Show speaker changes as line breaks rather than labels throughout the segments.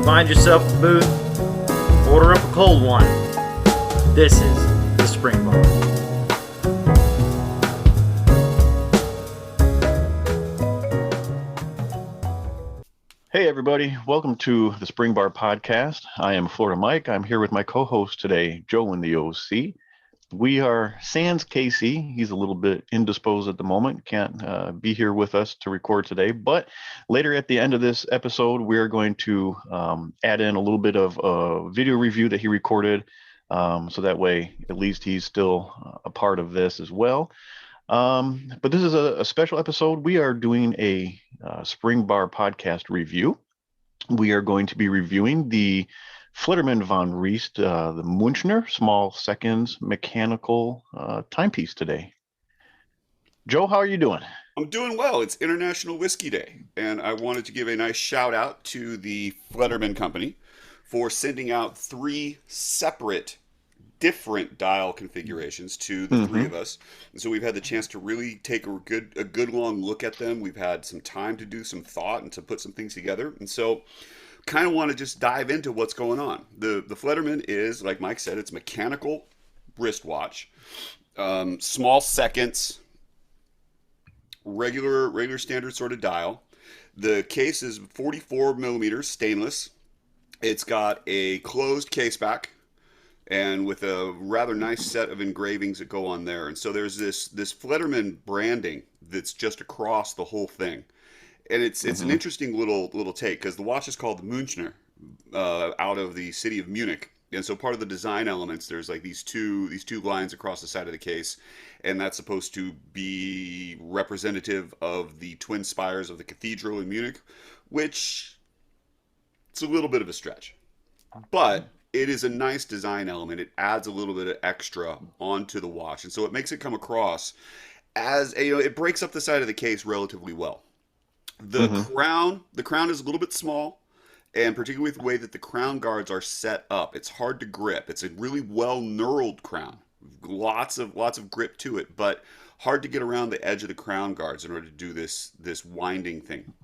Find yourself a booth, order up a cold one. This is the Springbar.
Hey everybody, welcome to the Springbar Podcast. I am Florida Mike. I'm here with my co-host today, Joe in the OC. We are sans Casey. He's a little bit indisposed at the moment, can't be here with us to record today. But later at the end of this episode, we're going to add in a little bit of a video review that he recorded. So that way, at least he's still a part of this as well. But this is a special episode. We are doing a Springbar Podcast review. We are going to be reviewing the Fleddermann von Rieste, the Münchner small seconds mechanical timepiece today. Joe, how are you doing?
I'm doing well. It's International Whiskey Day, and I wanted to give a nice shout out to the Fleddermann Company for sending out 3 separate different dial configurations to the 3 of us. And so we've had the chance to really take a good long look at them. We've had some time to do some thought and to put some things together. And so kind of want to just dive into what's going on. The Fleddermann is, like Mike said, it's mechanical wristwatch, small seconds, regular standard sort of dial. The case is 44 millimeters stainless. It's got a closed case back and with a rather nice set of engravings that go on there. And so there's this Fleddermann branding that's just across the whole thing. And it's an interesting little take, because the watch is called the Münchner, out of the city of Munich. And so part of the design elements, there's like these two lines across the side of the case, and that's supposed to be representative of the twin spires of the cathedral in Munich, which it's a little bit of a stretch. But it is a nice design element. It adds a little bit of extra onto the watch, and so it makes it come across as it breaks up the side of the case relatively well. The crown is a little bit small, and particularly with the way that the crown guards are set up, it's hard to grip. It's a really well knurled crown, lots of grip to it, but hard to get around the edge of the crown guards in order to do this winding thing.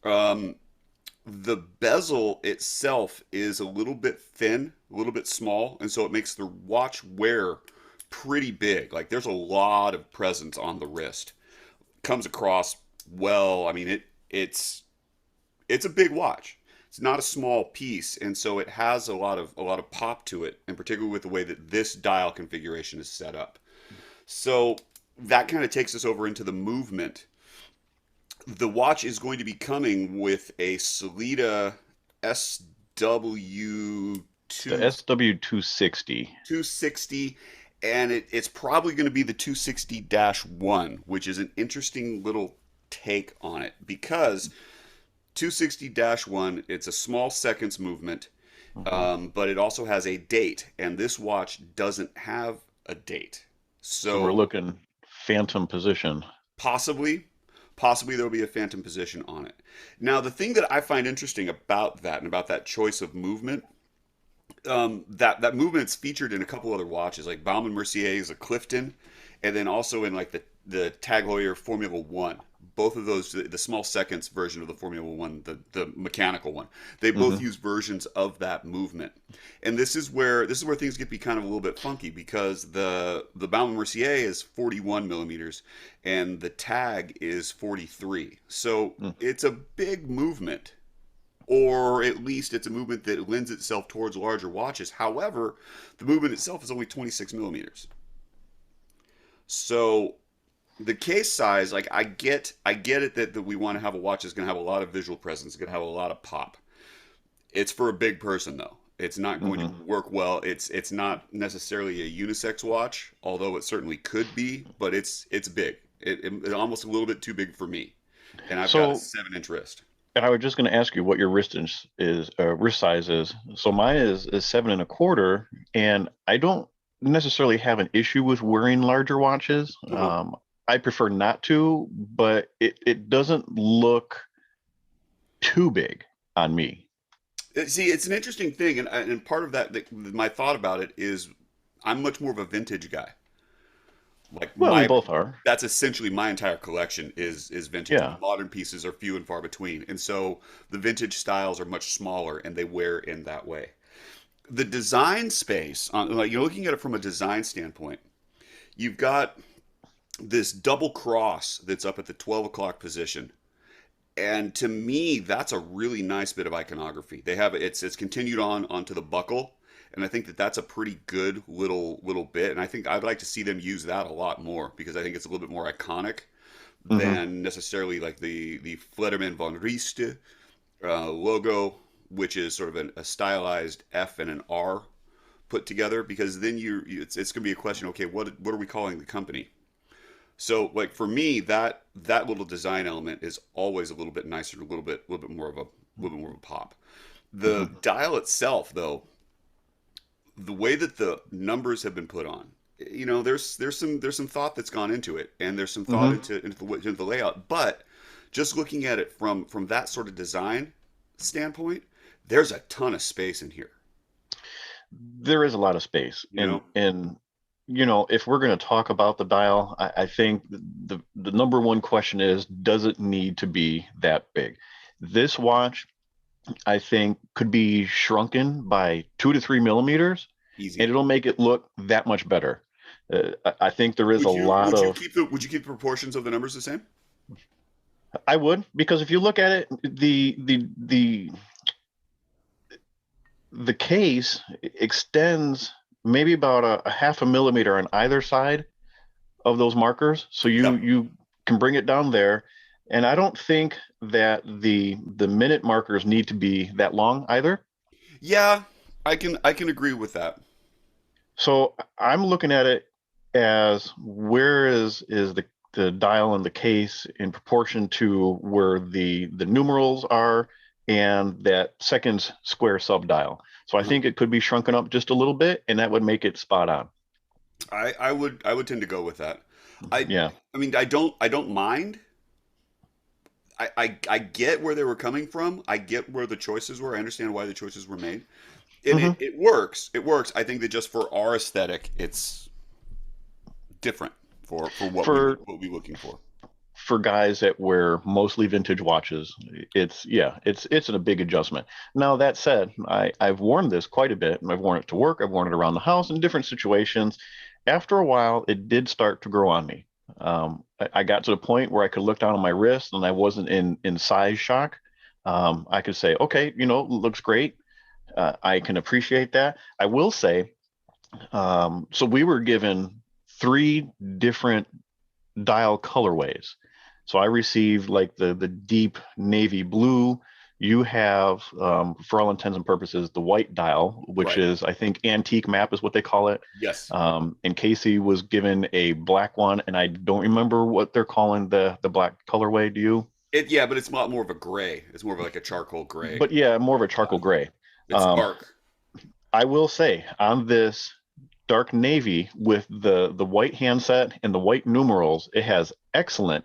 The bezel itself is a little bit thin, a little bit small, and so it makes the watch wear pretty big. Like, there's a lot of presence on the wrist. Comes across well. I mean, it's a big watch. It's not a small piece, and so it has a lot of pop to it, and particularly with the way that this dial configuration is set up. So that kind of takes us over into the movement. The watch is going to be coming with a Sellita SW260.
The SW260.
260, and it's probably going to be the 260-1, which is an interesting little take on it, because 260-1, it's a small seconds movement, but it also has a date, and this watch doesn't have a date. So
we're looking phantom position.
Possibly there'll be a phantom position on it. Now, the thing that I find interesting about that and about that choice of movement, that movement's featured in a couple other watches, like Baume & Mercier's, a Clifton, and then also in like the Tag Heuer Formula 1. Both of those, the small seconds version of the Formula 1, the mechanical one, they both use versions of that movement. And this is where things get to be kind of a little bit funky, because the Baume & Mercier is 41 millimeters and the Tag is 43. So it's a big movement, or at least it's a movement that lends itself towards larger watches. However, the movement itself is only 26 millimeters. So the case size, like, I get it that we want to have a watch that's going to have a lot of visual presence, going to have a lot of pop. It's for a big person, though. It's not going to work well. It's not necessarily a unisex watch, although it certainly could be, but it's big. It's almost a little bit too big for me, and I've got a 7-inch wrist.
And I was just going to ask you what your wrist size is. So mine is 7 1/4, and I don't necessarily have an issue with wearing larger watches. I prefer not to, but it doesn't look too big on me.
See, it's an interesting thing, and part of that, my thought about it is, I'm much more of a vintage guy. Like
Well, we both are.
that's essentially my entire collection is vintage.
Yeah.
Modern pieces are few and far between, and so the vintage styles are much smaller, and they wear in that way. The design space, like you're looking at it from a design standpoint, you've got this double cross that's up at the 12 o'clock position. And to me, that's a really nice bit of iconography. They have it's continued on onto the buckle, and I think that that's a pretty good little bit. And I think I'd like to see them use that a lot more because I think it's a little bit more iconic
Hmm.
than necessarily like the Fleddermann von Rieste logo, which is sort of a stylized F and an R put together. Because then it's going to be a question. Okay, what are we calling the company? So like for me, that little design element is always a little bit nicer, a little bit more of a pop. The
Hmm.
dial itself, though, the way that the numbers have been put on, there's some thought that's gone into it, and there's some thought
Hmm.
into the layout. But just looking at it from that sort of design standpoint, there's a ton of space in here.
There is a lot of space,
You know,
and if we're going to talk about the dial, I think the number one question is, does it need to be that big? This watch, I think, could be shrunken by 2 to 3 millimeters, and
easy.
it'll make it look that much better. I think there is a
Would you
lot
would you
of.
keep the proportions of the numbers the same?
I would, because if you look at it, the case extends maybe about a half a millimeter on either side of those markers, so
Yep.
you can bring it down there. And I don't think that the minute markers need to be that long either.
Yeah, I can agree with that.
So I'm looking at it as, where is the dial in the case in proportion to where the numerals are and that second square sub dial. So I
Uh-huh.
think it could be shrunken up just a little bit, and that would make it spot on.
I would tend to go with that. I
Yeah.
I mean I don't mind. I get where they were coming from. I get where the choices were. I understand why the choices were made. And it,
Hmm.
it works. It works. I think that just for our aesthetic, it's different for what we
For
what we looking for.
for guys that wear mostly vintage watches, it's a big adjustment. Now that said, I've worn this quite a bit, and I've worn it to work, I've worn it around the house in different situations. After a while, it did start to grow on me. I got to the point where I could look down on my wrist and I wasn't in size shock. I could say, okay, looks great. I can appreciate that. I will say, so we were given three different dial colorways. So I received like the deep navy blue. You have, for all intents and purposes, the white dial, which
Right.
is, I think, antique map is what they call it.
Yes.
And Casey was given a black one, and I don't remember what they're calling the black colorway. Do you?
Yeah, but it's a lot more of a gray. It's more of like a charcoal gray.
But yeah, more of a charcoal gray.
It's
Um,
dark.
I will say, on this dark navy with the white handset and the white numerals, it has excellent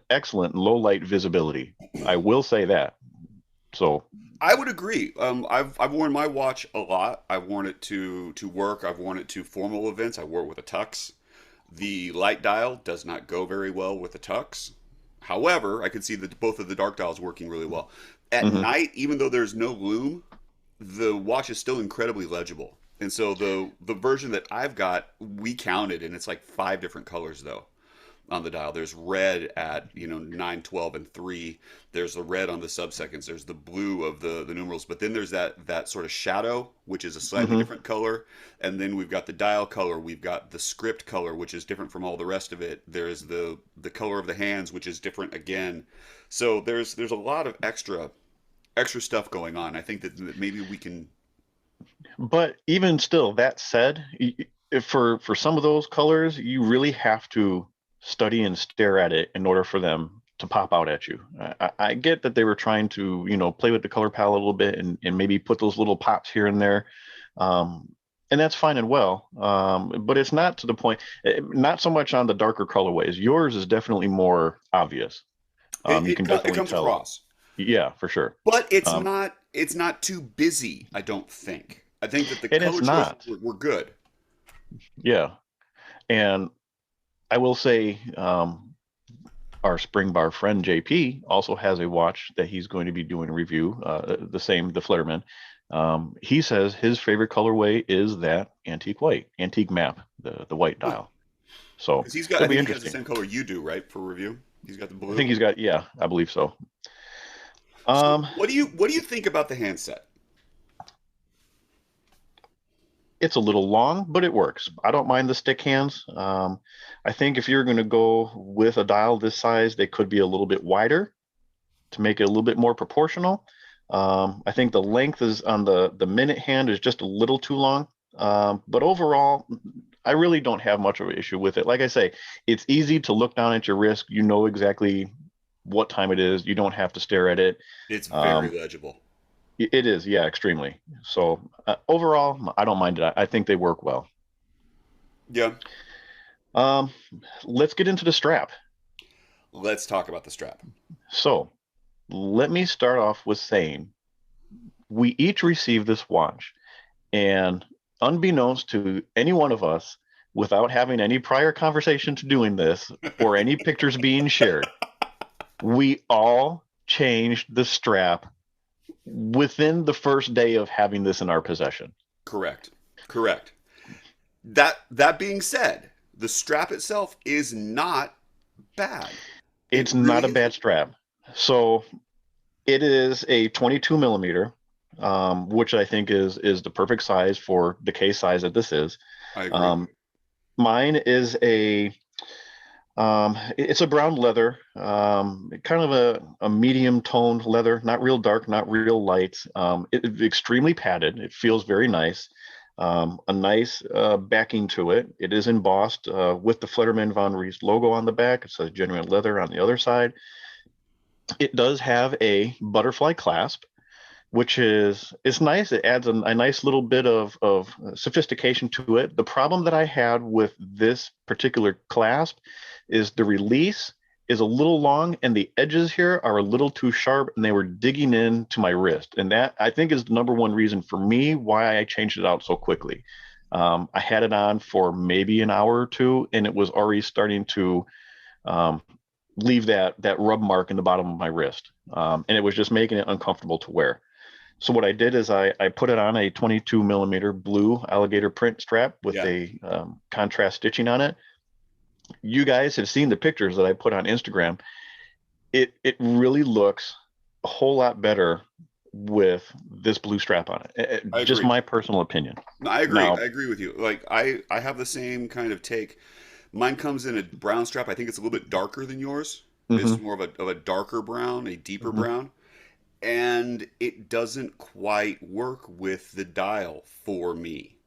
low light visibility. I will say that. So,
I would agree. I've worn my watch a lot. I've worn it to work. I've worn it to formal events. I wore it with a tux. The light dial does not go very well with the tux. However, I could see that both of the dark dials working really well. At
mhm.
night, even though there's no loom, the watch is still incredibly legible. And so the version that I've got, we counted, and it's like five different colors though on the dial. There's red at 9, 12, and 3. There's the red on the subseconds. There's the blue of the numerals. But then there's that sort of shadow, which is a slightly
Mhm.
different color. And then we've got the dial color. We've got the script color, which is different from all the rest of it. There's the color of the hands, which is different again. So there's a lot of extra stuff going on. I think that maybe we can.
But even still, that said, for some of those colors, you really have to study and stare at it in order for them to pop out at you. I get that they were trying to, play with the color palette a little bit, and maybe put those little pops here and there. Um, and that's fine and well. But it's not to the point, not so much on the darker colorways. Yours is definitely more obvious.
It,
You
it,
can
co- it
definitely
comes
tell.
across.
Yeah, for sure.
But it's
Um,
not it's not too busy, I don't think. I think that the
and it's
color choices
not.
were good.
Yeah. And I will say our Springbar friend JP also has a watch that he's going to be doing a review, the Fleddermann. He says his favorite colorway is that antique map, the white dial. So
Because he's
it'll
I
be
think he has the
interesting.
same color you do, right, for review. He's got the
I
blue.
think he's got, yeah, I believe so.
So what do you think about the handset?
It's a little long, but it works. I don't mind the stick hands. I think if you're going to go with a dial this size, they could be a little bit wider to make it a little bit more proportional. I think the length is on the minute hand is just a little too long. But overall, I really don't have much of an issue with it. Like I say, it's easy to look down at your wrist. You know exactly what time it is. You don't have to stare at it.
It's very legible.
It is, yeah, extremely. So overall, I don't mind it. I think they work well.
Yeah.
Let's get into the strap.
Let's talk about the strap.
So let me start off with saying we each received this watch, and unbeknownst to any one of us, without having any prior conversation to doing this or any pictures being shared, we all changed the strap within the first day of having this in our possession.
Correct. That being said, the strap itself is not bad.
It's not a bad strap. So it is a 22 millimeter, which I think is the perfect size for the case size that this is.
I agree.
Mine is it's a brown leather, kind of a medium toned leather, not real dark, not real light. It's extremely padded. It feels very nice. A nice backing to it. It is embossed with the Fleddermann von Rieste logo on the back. It says genuine leather on the other side. It does have a butterfly clasp, which is nice. It adds a nice little bit of sophistication to it. The problem that I had with this particular clasp is the release is a little long and the edges here are a little too sharp, and they were digging into my wrist. And that, I think, is the number one reason for me why I changed it out so quickly. I had it on for maybe an hour or two, and it was already starting to leave that rub mark in the bottom of my wrist. And it was just making it uncomfortable to wear. So what I did is I put it on a 22 millimeter blue alligator print strap with a contrast stitching on it. You guys have seen the pictures that I put on Instagram. It really looks a whole lot better with this blue strap on it. Just my personal opinion.
I agree.
Now,
I agree with you. Like I have the same kind of take. Mine comes in a brown strap. I think it's a little bit darker than yours. It's more of a darker brown, a deeper brown. And it doesn't quite work with the dial for me.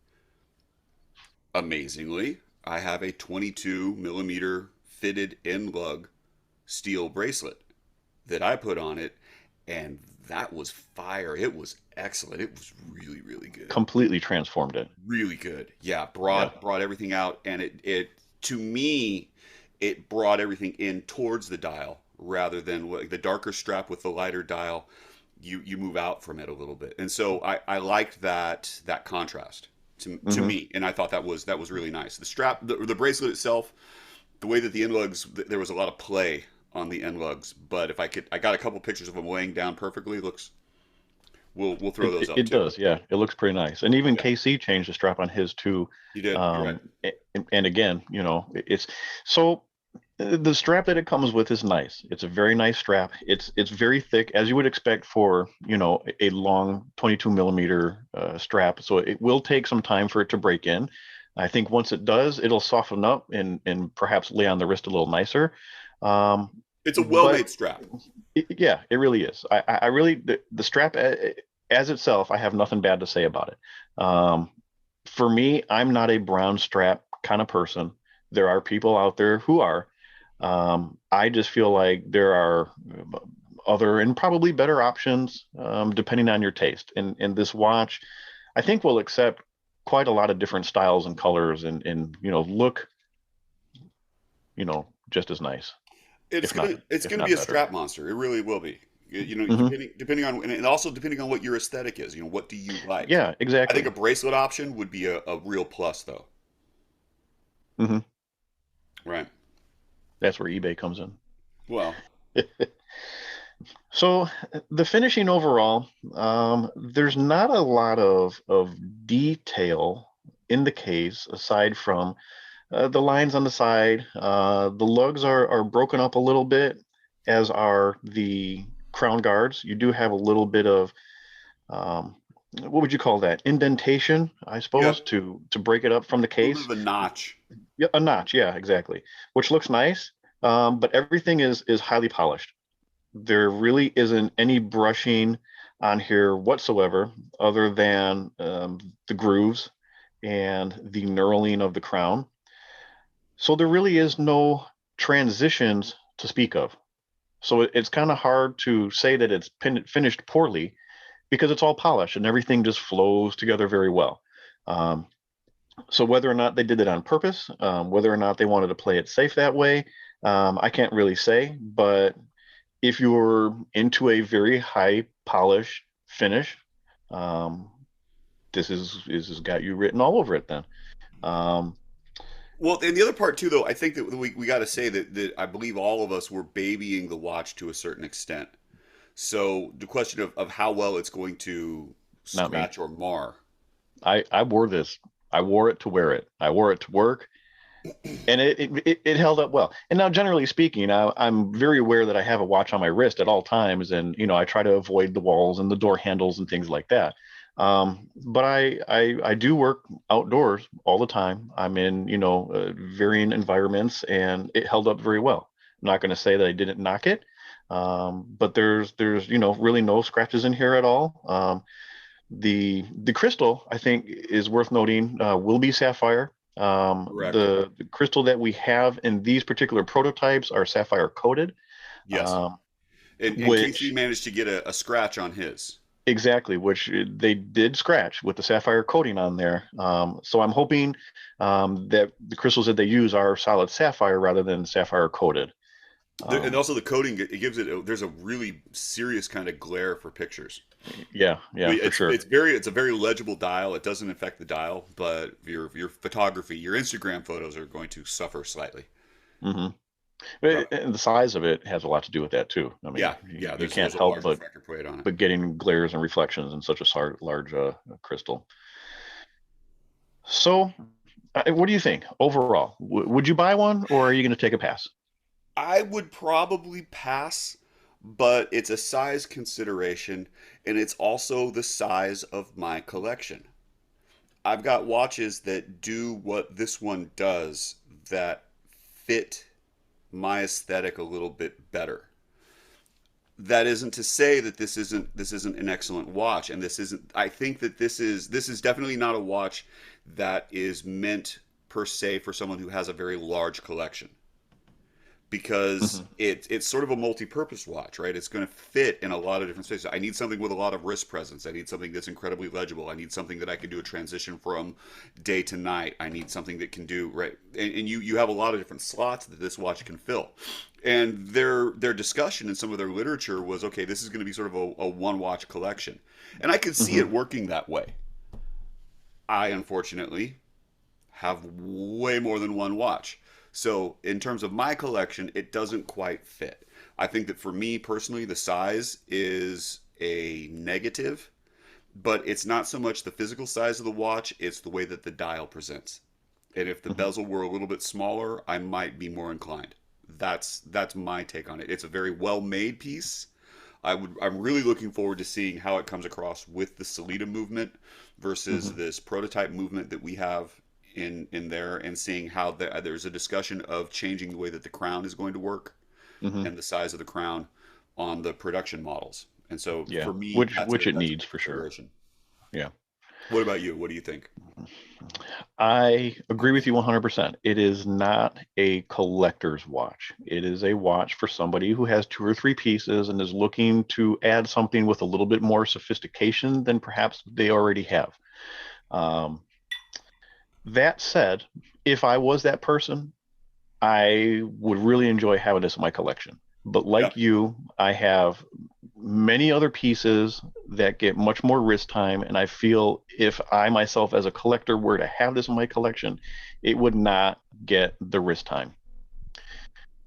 Amazingly, I have a 22 millimeter fitted end lug steel bracelet that I put on it, and that was fire. It was excellent. It was really, really good.
Completely transformed it.
Really good. Yeah, brought everything out, and it to me, it brought everything in towards the dial rather than the darker strap with the lighter dial. You move out from it a little bit, and so I liked that contrast to me, and I thought that was really nice. The strap, the bracelet itself, the way that the end lugs, there was a lot of play on the end lugs, but if I got a couple pictures of them laying down perfectly. We'll throw those up.
It does, yeah. It looks pretty nice, and even KC changed the strap on his too.
You did, right.
And again, it's so. The strap that it comes with is nice. It's a very nice strap. It's very thick, as you would expect for a long 22 millimeter strap. So it will take some time for it to break in. I think once it does, it'll soften up and perhaps lay on the wrist a little nicer.
It's a well-made strap.
Yeah, it really is. I really the strap as itself, I have nothing bad to say about it. For me, I'm not a brown strap kind of person. There are people out there who are. I just feel like there are other and probably better options depending on your taste. And this watch, I think, will accept quite a lot of different styles and colors and look, just as nice.
It's gonna be a strap monster. It really will be. Depending on, and also depending on what your aesthetic is. What do you like?
Yeah, exactly.
I think a bracelet option would be a real plus, though.
Mm-hmm.
Right.
That's where eBay comes in.
Well,
So the finishing overall, there's not a lot of detail in the case aside from the lines on the side. The lugs are broken up a little bit, as are the crown guards. You do have a little bit of um, what would you call that? Indentation, I suppose,
yep,
to break it up from the
a little
case.
bit of a notch.
Yeah, a notch. Yeah, exactly. Which looks nice, but everything is highly polished. There really isn't any brushing on here whatsoever, other than the grooves and the knurling of the crown. So there really is no transitions to speak of. So it's kind of hard to say that it's finished poorly because it's all polished and everything just flows together very well. Um, so whether or not they did it on purpose, whether or not they wanted to play it safe that way, I can't really say. But if you're into a very high polish finish, um, this has got you written all over it then. Um,
Well, and the other part too, though, I think that we got to say that I believe all of us were babying the watch to a certain extent. So the question of how well it's going to
Not me.
scratch or mar.
I wore this. I wore it to wear it. I wore it to work, and it held up well. And now, generally speaking, I'm very aware that I have a watch on my wrist at all times, and I try to avoid the walls and the door handles and things like that. But I do work outdoors all the time. I'm in varying environments, and it held up very well. I'm not going to say that I didn't knock it, but there's really no scratches in here at all. The crystal, I think, is worth noting, will be sapphire.
Correct.
The crystal that we have in these particular prototypes are sapphire coated,
Yes.
um,
And Casey
which
managed to get a scratch on his.
exactly, which they did scratch with the sapphire coating on there. So I'm hoping that the crystals that they use are solid sapphire rather than sapphire coated.
And
Um,
also the coating, it gives it. There's a really serious kind of glare for pictures.
yeah,
I
yeah,
mean,
for sure.
it's a very legible dial. It doesn't affect the dial, but your photography, your Instagram photos are going to suffer slightly.
Hmm.
Uh,
And the size of it has a lot to do with that too. I mean,
yeah, yeah.
you
There's
can't
a
help
large
but
refractor plate on it.
getting glares and reflections in such a large crystal. So, what do you think overall? Would you buy one, or are you going to take a pass?
I would probably pass, but it's a size consideration, and it's also the size of my collection. I've got watches that do what this one does that fit my aesthetic a little bit better. That isn't to say that this isn't an excellent watch, and this isn't. I think that this is definitely not a watch that is meant per se for someone who has a very large collection, because
Hmm.
it's sort of a multi-purpose watch, right? It's going to fit in a lot of different spaces. I need something with a lot of wrist presence. I need something that's incredibly legible. I need something that I can do a transition from day to night. I need something that can do right. And you have a lot of different slots that this watch can fill. And their discussion in some of their literature was, okay, this is going to be sort of a one watch collection, and I could see
Hmm.
it working that way. I unfortunately have way more than one watch. So, in terms of my collection, it doesn't quite fit. I think that for me personally, the size is a negative, but it's not so much the physical size of the watch, it's the way that the dial presents. And if the
Hmm.
bezel were a little bit smaller, I might be more inclined. That's my take on it. It's a very well-made piece. I'm really looking forward to seeing how it comes across with the Salida movement versus
Hmm.
this prototype movement that we have in there, and seeing how there's a discussion of changing the way that the crown is going to work
Hmm.
and the size of the crown on the production models. And so
Yeah,
for me,
which it
that's a
needs
big
for sure.
consideration.
Yeah.
What about you? What do you think?
I agree with you 100%. It is not a collector's watch. It is a watch for somebody who has two or three pieces and is looking to add something with a little bit more sophistication than perhaps they already have. Um, that said, if I was that person, I would really enjoy having this in my collection. But
Yeah.
like you, I have many other pieces that get much more wrist time. And I feel if I myself as a collector were to have this in my collection, it would not get the wrist time.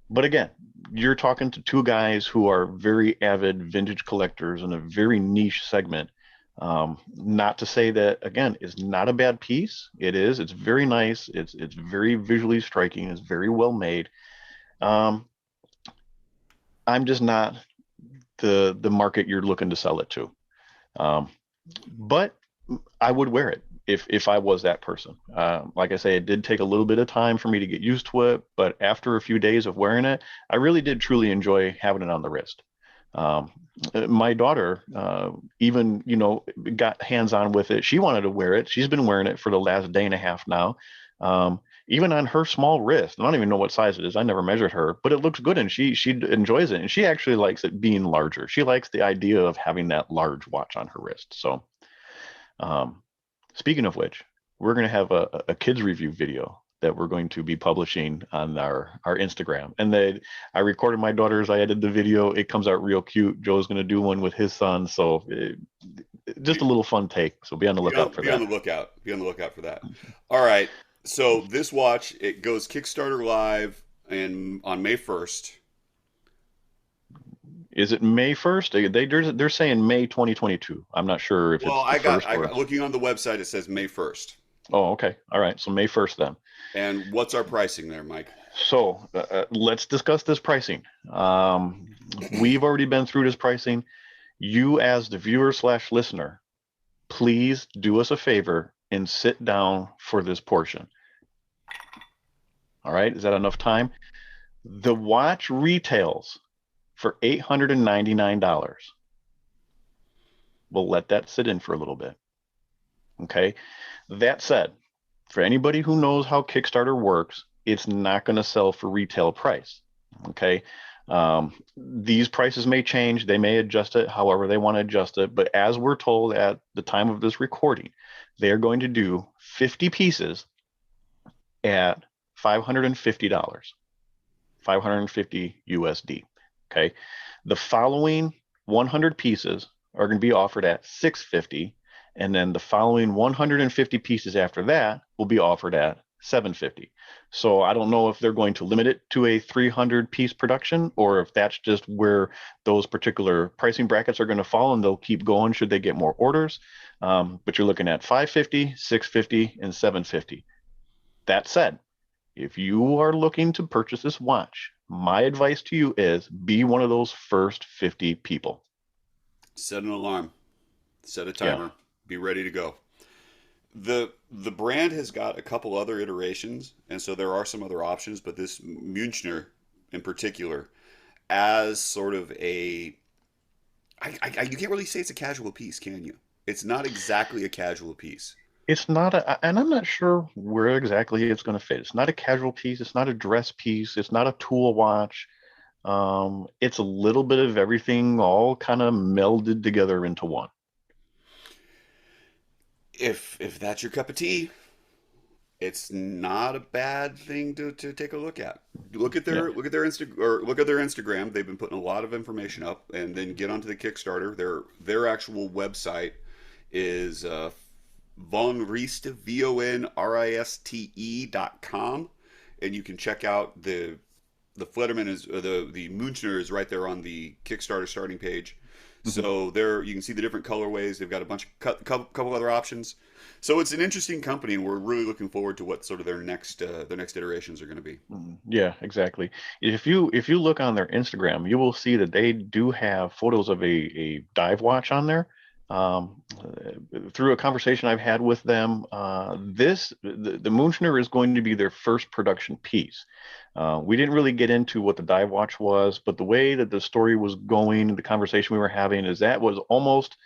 But again, you're talking to two guys who are very avid vintage collectors in a very niche segment. Not to say that, again, is not a bad piece. It is. It's very nice. It's very visually striking. It's very well made. Um, I'm just not the market you're looking to sell it to. But I would wear it if I was that person. Like I say, it did take a little bit of time for me to get used to it, but after a few days of wearing it, I really did truly enjoy having it on the wrist. My daughter, even, got hands-on with it. She wanted to wear it. She's been wearing it for the last day and a half now. Even on her small wrist. I don't even know what size it is. I never measured her, but it looks good and she enjoys it. And she actually likes it being larger. She likes the idea of having that large watch on her wrist. So, speaking of which, we're going to have a kids review video that we're going to be publishing on our Instagram. And I recorded my daughter's, I edited the video. It comes out real cute. Joe's going to do one with his son. So just a little fun take. So be on the lookout for that.
Be on the lookout. Be on the lookout for that. All right. So this watch, it goes Kickstarter live on May 1st.
Is it May 1st? They're saying May 2022. I'm not sure if it's
looking on the website, it says May 1st.
Oh, okay. All right. So May 1st then.
And what's our pricing there, Mike?
So let's discuss this pricing. We've already been through this pricing. You as the viewer/listener, please do us a favor and sit down for this portion. All right. Is that enough time? The watch retails for $899. We'll let that sit in for a little bit. Okay. That said, for anybody who knows how Kickstarter works, it's not going to sell for retail price. Okay. These prices may change. They may adjust it however they want to adjust it. But as we're told at the time of this recording, they are going to do 50 pieces at $550, 550 USD. Okay. The following 100 pieces are going to be offered at $650. And then the following 150 pieces after that will be offered at $750. So I don't know if they're going to limit it to a 300 piece production or if that's just where those particular pricing brackets are going to fall and they'll keep going should they get more orders. But you're looking at $550, $650, and $750. That said, if you are looking to purchase this watch, my advice to you is be one of those first 50 people.
Set an alarm, set a timer. Yeah. Be ready to go. The brand has got a couple other iterations, and so there are some other options, but this Münchner in particular, as sort of you can't really say it's a casual piece, can you? It's not exactly a casual piece.
It's not and I'm not sure where exactly it's going to fit. It's not a casual piece. It's not a dress piece. It's not a tool watch. It's a little bit of everything all kind of melded together into one.
If that's your cup of tea, it's not a bad thing to take a look at. Look at their Instagram. They've been putting a lot of information up, and then get onto the Kickstarter. Their actual website is von Rieste, VONRISTE.com, and you can check out the Fleddermann the Münchner is right there on the Kickstarter starting page. So there you can see the different colorways. They've got a bunch of couple other options. So it's an interesting company, and we're really looking forward to what sort of their next iterations are going to be.
Yeah, exactly. If you look on their Instagram, you will see that they do have photos of a dive watch on there. Through a conversation I've had with them, the Münchner is going to be their first production piece. We didn't really get into what the dive watch was, but the way that the story was going, the conversation we were having, is that was almost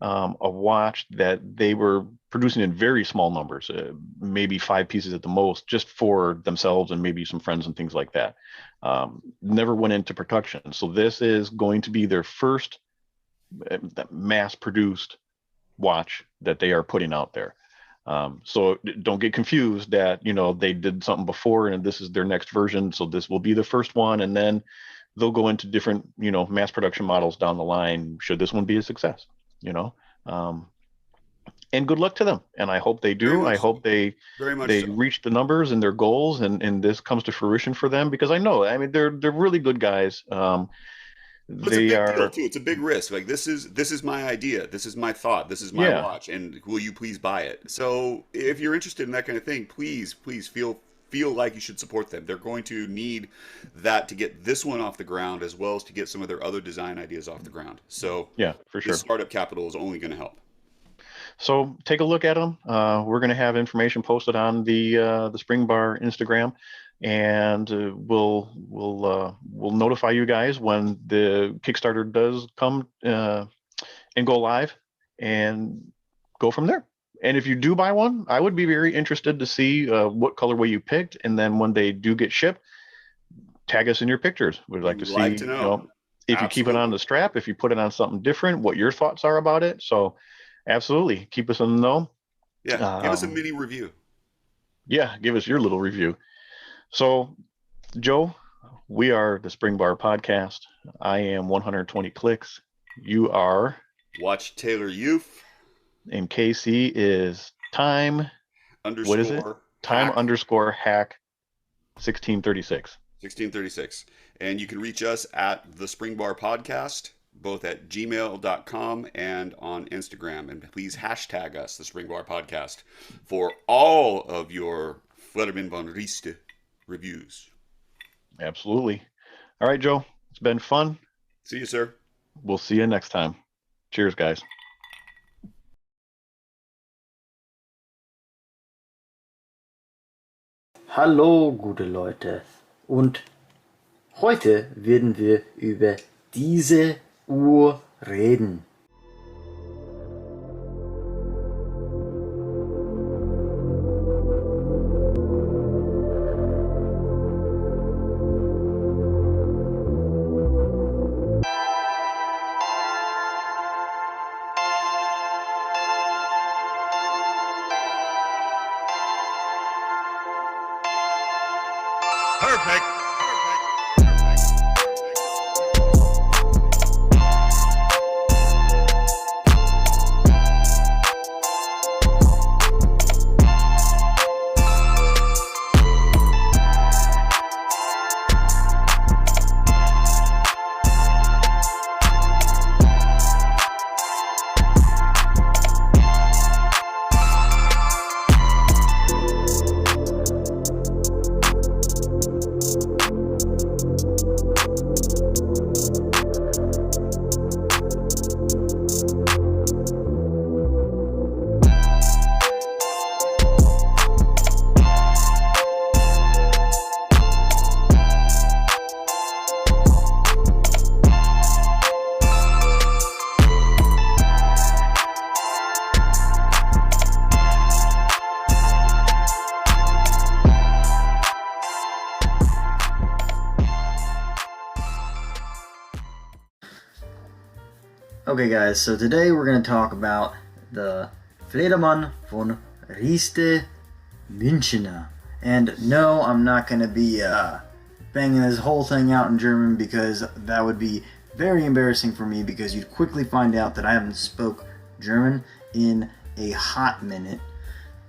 a watch that they were producing in very small numbers, maybe 5 pieces at the most, just for themselves and maybe some friends and things like that. Never went into production. So this is going to be their first mass-produced watch that they are putting out there. So don't get confused that, they did something before and this is their next version. So this will be the first one, and then they'll go into different, mass production models down the line should this one be a success, And good luck to them. And I hope they do. I hope they reach the numbers and their goals, and this comes to fruition for them, because I know, I mean, they're really good guys.
It's a big deal too. It's a big risk. Like this is my idea. This is my thought. This is my watch. And will you please buy it? So if you're interested in that kind of thing, please feel like you should support them. They're going to need that to get this one off the ground, as well as to get some of their other design ideas off the ground. So
yeah, for sure.
This startup capital is only going to help.
So take a look at them. We're going to have information posted on the Springbar Instagram, and we'll notify you guys when the Kickstarter does come and go live, and go from there. And if you do buy one, I would be very interested to see what colorway you picked, and then when they do get shipped, tag us in your pictures. We'd like to see,
if
Absolutely. You keep it on the strap, if you put it on something different, what your thoughts are about it. So absolutely, keep us in the know.
Yeah, give us a mini review.
Yeah, give us your little review. So, Joe, we are the Springbar Podcast. I am 120 Clicks. You are
Watch Taylor Youth.
And KC is time. What is it? Time _ hack 1636.
1636. And you can reach us at the Springbar Podcast, both at gmail.com and on Instagram. And please hashtag us, the Springbar Podcast, for all of your Fleddermann von Rieste reviews.
Absolutely. All right, Joe. It's been fun.
See you, sir.
We'll see you next time. Cheers, guys.
Hallo, gute Leute. Und heute werden wir über diese Uhr reden.
Perfect.
Okay guys, so today we're going to talk about the Fleddermann von Rieste Münchner. And no, I'm not going to be banging this whole thing out in German, because that would be very embarrassing for me, because you'd quickly find out that I haven't spoke German in a hot minute.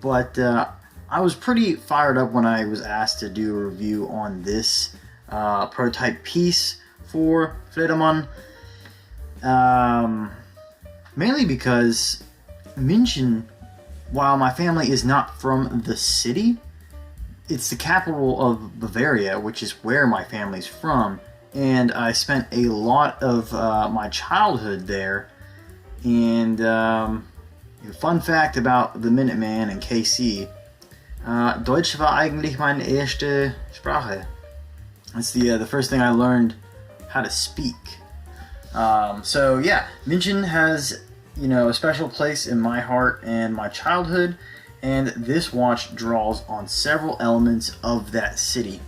But I was pretty fired up when I was asked to do a review on this prototype piece for Fleddermann. Mainly because München, while my family is not from the city, it's the capital of Bavaria, which is where my family's from, and I spent a lot of my childhood there. And fun fact about the Minuteman and KC, Deutsch war eigentlich meine erste Sprache. That's the first thing I learned how to speak. So yeah, München has, a special place in my heart and my childhood, and this watch draws on several elements of that city.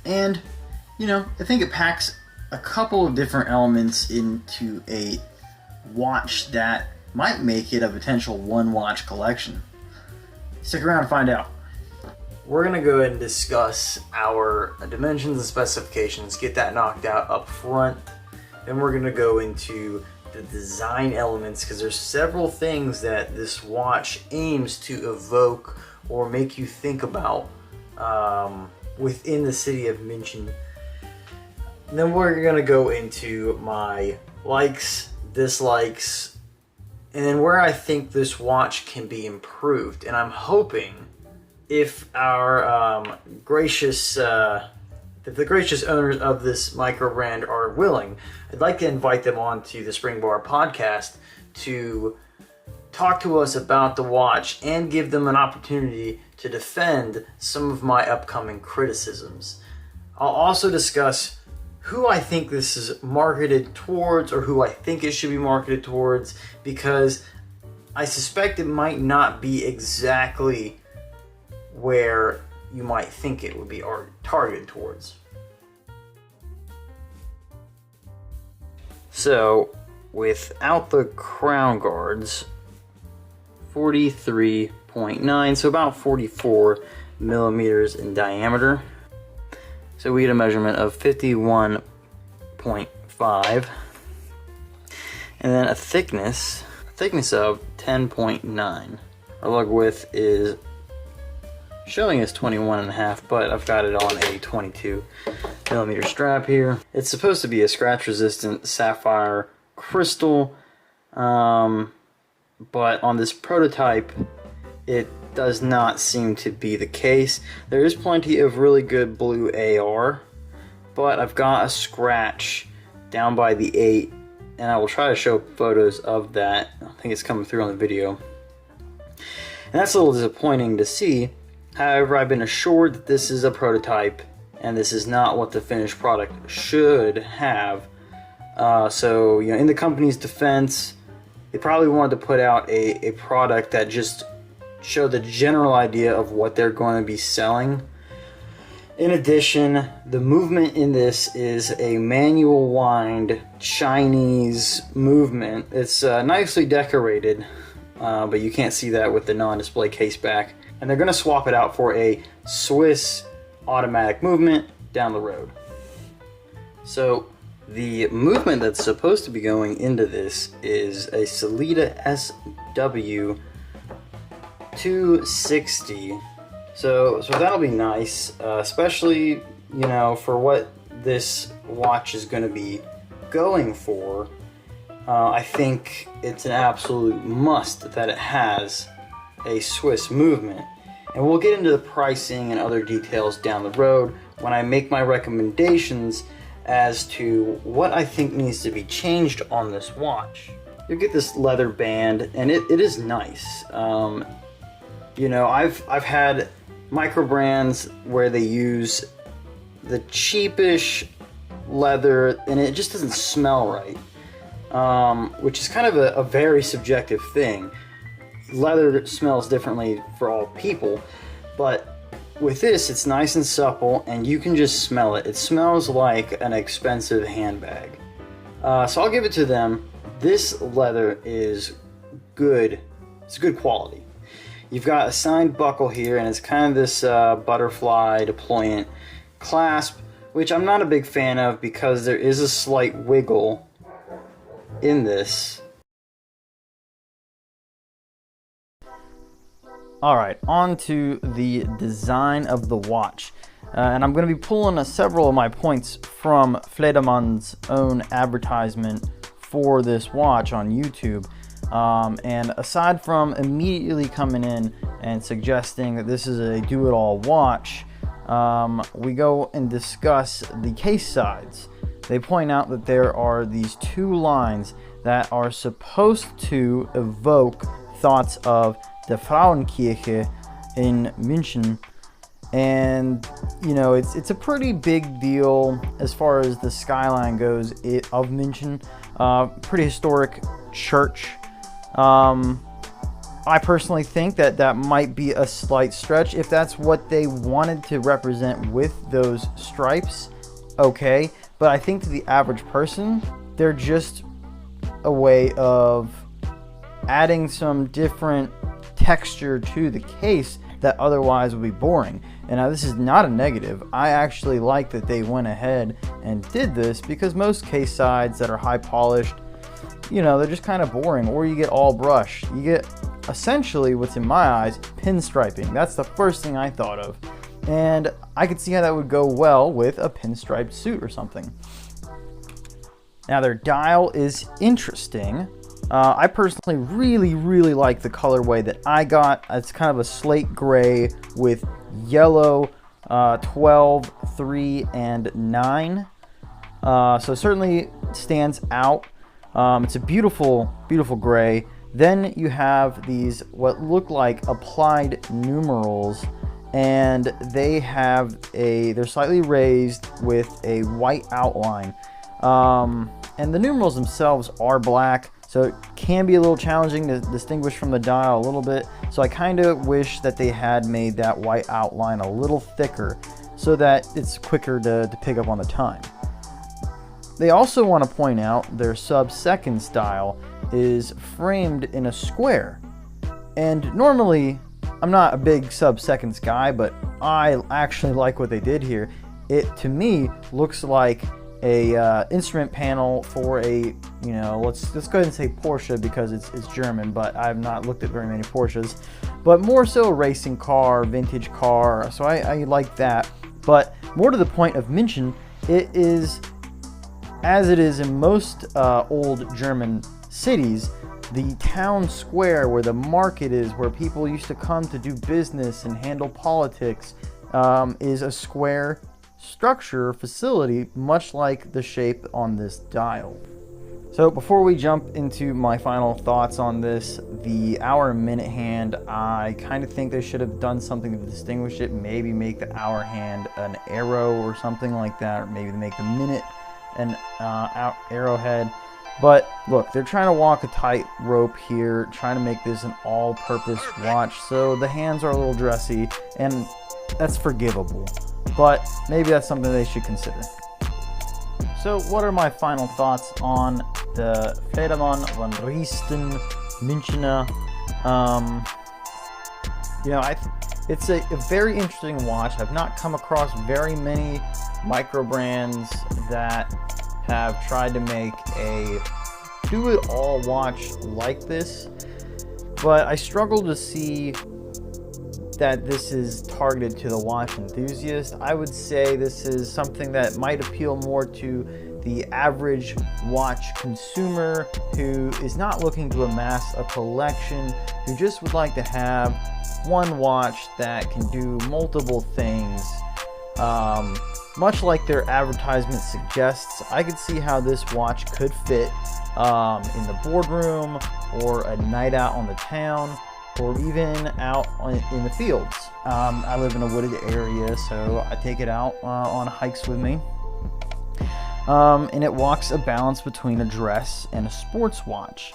And, I think it packs a couple of different elements into a watch that might make it a potential one-watch collection. Stick around and find out. We're going to go ahead and discuss our dimensions and specifications, get that knocked out up front. Then we're going to go into the design elements, because there's several things that this watch aims to evoke or make you think about within the city of München. And then we're going to go into my likes, dislikes, and then where I think this watch can be improved. And I'm hoping if our gracious owners of this micro brand are willing, I'd like to invite them on to the Springbar podcast to talk to us about the watch and give them an opportunity to defend some of my upcoming criticisms. I'll also discuss who I think this is marketed towards, or who I think it should be marketed towards, because I suspect it might not be exactly where you might think it would be targeted towards. So, without the crown guards, 43.9, so about 44 millimeters in diameter. So we get a measurement of 51.5, and then a thickness of 10.9. Our lug width is showing us 21.5, but I've got it on a 22 millimeter strap here. It's supposed to be a scratch resistant sapphire crystal, but on this prototype it does not seem to be the case. There is plenty of really good blue AR, but I've got a scratch down by the 8, and I will try to show photos of that. I think it's coming through on the video. And that's a little disappointing to see. However, I've been assured that this is a prototype and this is not what the finished product should have. So, in the company's defense, they probably wanted to put out a product that just showed the general idea of what they're going to be selling. In addition, the movement in this is a manual wind Chinese movement. It's nicely decorated, but you can't see that with the non-display case back. And they're going to swap it out for a Swiss automatic movement down the road. So the movement that's supposed to be going into this is a Sellita SW 260. So that'll be nice, especially for what this watch is going to be going for. I think it's an absolute must that it has a Swiss movement, and we'll get into the pricing and other details down the road when I make my recommendations as to what I think needs to be changed on this watch. You get this leather band, and it is nice. I've had micro brands where they use the cheapish leather and it just doesn't smell right, which is kind of a very subjective thing. Leather smells differently for all people, but with this it's nice and supple and you can just smell it. It smells like an expensive handbag. So I'll give it to them. This leather is good. It's good quality. You've got a signed buckle here, and it's kind of this butterfly deployant clasp, which I'm not a big fan of because there is a slight wiggle in this. Alright, on to the design of the watch. And I'm going to be pulling several of my points from Fleddermann's own advertisement for this watch on YouTube. And aside from immediately coming in and suggesting that this is a do-it-all watch, we go and discuss the case sides. They point out that there are these two lines that are supposed to evoke thoughts of the Frauenkirche in München, and it's a pretty big deal as far as the skyline goes of München. Pretty historic church. I personally think that might be a slight stretch. If that's what they wanted to represent with those stripes, okay. But I think to the average person, they're just a way of adding some different texture to the case that otherwise would be boring. And now this is not a negative. I actually like that they went ahead and did this, because most case sides that are high polished they're just kind of boring, or you get all brush. You get essentially what's in my eyes pinstriping. That's the first thing I thought of, and I could see how that would go well with a pinstriped suit or something. Now their dial is interesting. I personally really like the colorway that I got. It's kind of a slate gray with yellow 12, 3, and 9. So it certainly stands out. It's a beautiful gray. Then you have these what look like applied numerals, and they're slightly raised with a white outline. And the numerals themselves are black, so it can be a little challenging to distinguish from the dial a little bit. So I kind of wish that they had made that white outline a little thicker so that it's quicker to pick up on the time. They also want to point out their sub-seconds dial is framed in a square. And normally, I'm not a big sub-seconds guy, but I actually like what they did here. It, to me, looks like a instrument panel for a, let's go ahead and say Porsche because it's German, but I've not looked at very many Porsches, but more so a racing car, vintage car, so I like that. But more to the point of München, it is, as it is in most old German cities, the town square where the market is, where people used to come to do business and handle politics, is a square structure facility, much like the shape on this dial. So before we jump into my final thoughts on this, the hour and minute hand, I kind of think they should have done something to distinguish it. Maybe make the hour hand an arrow or something like that, or maybe make the minute an arrowhead. But look, they're trying to walk a tight rope here, trying to make this an all-purpose watch, so the hands are a little dressy, and that's forgivable. But maybe that's something they should consider. So what are my final thoughts on the Fleddermann von Rieste Münchner? It's a very interesting watch. I've not come across very many micro brands that have tried to make a do-it-all watch like this, but I struggle to see that this is targeted to the watch enthusiast. I would say this is something that might appeal more to the average watch consumer who is not looking to amass a collection, who just would like to have one watch that can do multiple things. Much like their advertisement suggests, I could see how this watch could fit in the boardroom, or a night out on the town, or even out in the fields. I live in a wooded area, so I take it out on hikes with me. And it walks a balance between a dress and a sports watch.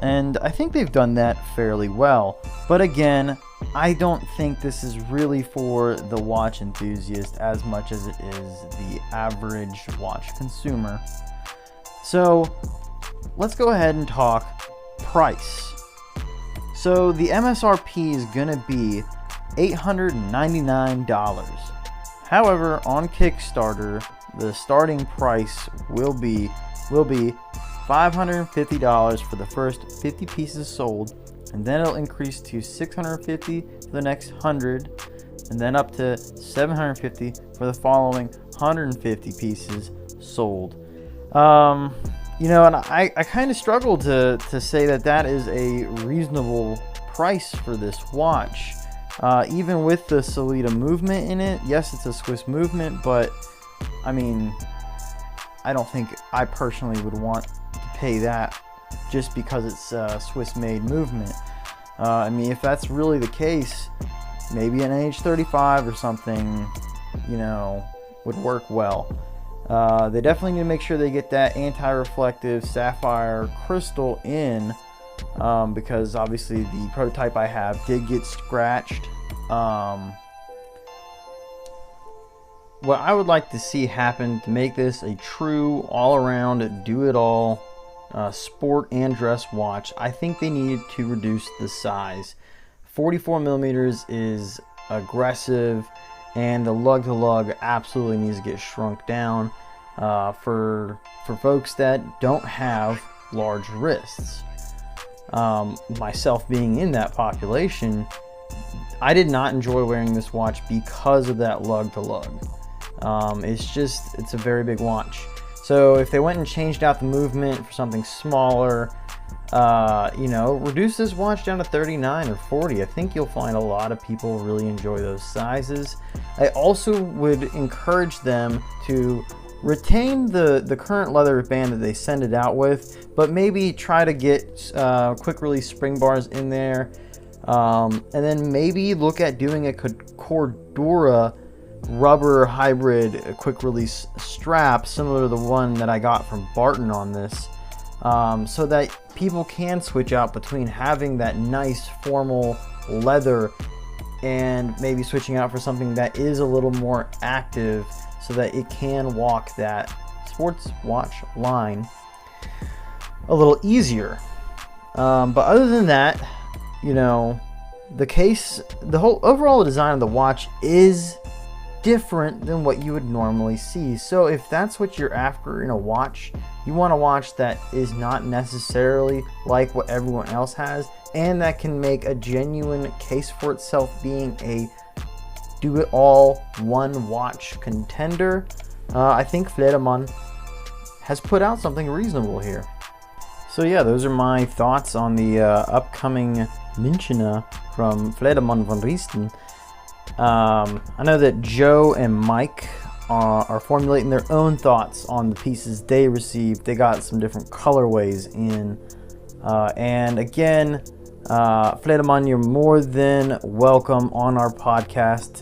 And I think they've done that fairly well. But again, I don't think this is really for the watch enthusiast as much as it is the average watch consumer. So let's go ahead and talk price. So the MSRP is going to be $899. However, on Kickstarter, the starting price will be $550 for the first 50 pieces sold, and then it'll increase to $650 for the next 100, and then up to $750 for the following 150 pieces sold. And I kind of struggle to say that is a reasonable price for this watch. Even with the Solita movement in it, yes, it's a Swiss movement, but I mean, I don't think I personally would want to pay that just because it's a Swiss-made movement. I mean, if that's really the case, maybe an H35 or something, would work well. They definitely need to make sure they get that anti-reflective sapphire crystal in, because obviously the prototype I have did get scratched. What I would like to see happen to make this a true all-around do-it-all sport and dress watch, I think they need to reduce the size. 44 millimeters is aggressive, and the lug-to-lug absolutely needs to get shrunk down for folks that don't have large wrists. Myself being in that population, I did not enjoy wearing this watch because of that lug to lug. It's a very big watch. So if they went and changed out the movement for something smaller, reduce this watch down to 39 or 40. I think you'll find a lot of people really enjoy those sizes. I also would encourage them to retain the current leather band that they send it out with, but maybe try to get quick release spring bars in there, and then maybe look at doing a Cordura rubber hybrid quick release strap similar to the one that I got from Barton on this, so that people can switch out between having that nice formal leather and maybe switching out for something that is a little more active, so that it can walk that sports watch line a little easier. But other than that, the case, the whole overall design of the watch is different than what you would normally see. So if that's what you're after in a watch, you want a watch that is not necessarily like what everyone else has, and that can make a genuine case for itself, being a do-it-all one watch contender, I think Fleddermann has put out something reasonable here. So yeah, those are my thoughts on the upcoming Münchner from Fleddermann von Rieste. I know that Joe and Mike are formulating their own thoughts on the pieces they received. They got some different colorways in, and again, Fleddermann, you're more than welcome on our podcast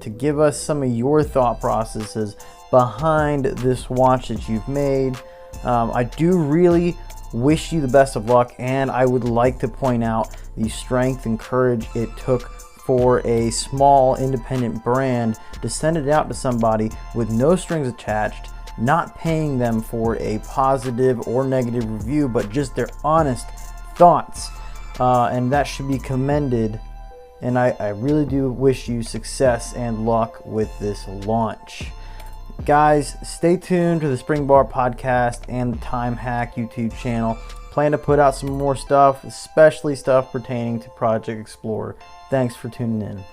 to give us some of your thought processes behind this watch that you've made. I do really wish you the best of luck, and I would like to point out the strength and courage it took for a small independent brand to send it out to somebody with no strings attached, not paying them for a positive or negative review, but just their honest thoughts. And that should be commended, and I really do wish you success and luck with this launch. Guys, stay tuned to the Springbar Podcast and the Time Hack YouTube channel. Plan to put out some more stuff, especially stuff pertaining to Project Explorer. Thanks for tuning in.